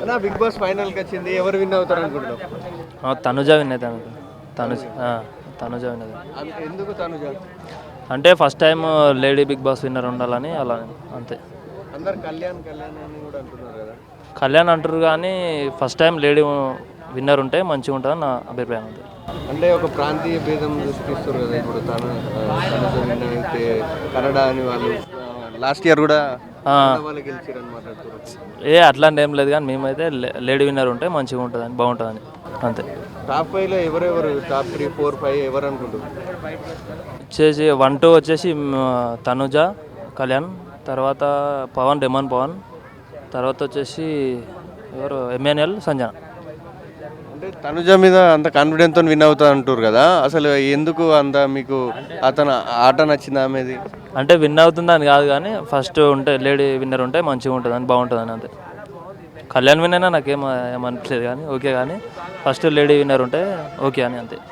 అన్న big boss ఫైనల్కి వచ్చింది, ఎవరు విన్ అవుతారు అనుకుంటున్నావు? తనుజ విన్ అవుతాను. తనుజ తనుజ విన్ అవుతాను. ఎందుకు తనుజ? అంటే first time lady Bigg Boss winner ఉండాలని అలా అంతే. అందరు కళ్యాణ్ కళ్యాణ్ అని కూడా అంటున్నారు కదా. కళ్యాణ్ అంటారు కానీ ఫస్ట్ టైం లేడీ విన్నర్ ఉంటే మంచిగా ఉంటుందని నా అభిప్రాయం. అంతే. అంటే ఒక ప్రాంతీయ భేదం చూపిస్తారు కదా, ఇప్పుడు తనుజ విన్ అయితే కన్నడ అని వాళ్ళు లాస్ట్ ఇయర్ కూడా వాళ్ళు గెలిచారని మాట్లాడుతున్నారు. అట్లాంటి ఏం లేదు కానీ మేమైతే లేడీ విన్నర్ ఉంటే మంచిగా ఉంటుందని బాగుంటుందని అంతే. టాప్ 5లో ఎవరెవరు, టాప్ 3, 4, 5 ఎవరు అనుకుంటున్నారు? వచ్చేసి 1, 2 వచ్చేసి తనుజ, కళ్యాణ్, తర్వాత పవన్, డెమన్ పవన్, తర్వాత వచ్చేసి ఎవరు ఎంఎన్ఎల్, సంజన. అంటే తనుజ మీద అంత కాన్ఫిడెన్స్తో విన్ అవుతా అంటారు కదా, అసలు ఎందుకు అంత మీకు అతను ఆట నచ్చింది ఆమెది? అంటే విన్ అవుతుందని కాదు కానీ ఫస్ట్ ఉంటే లేడీ విన్నర్ ఉంటే మంచిగా ఉంటుందని బాగుంటుందని అంతే. కళ్యాణ్ విన్ అయినా నాకేం ఏమనిపించలేదు కానీ ఓకే, కానీ ఫస్ట్ లేడీ విన్నర్ ఉంటే ఓకే అని అంతే.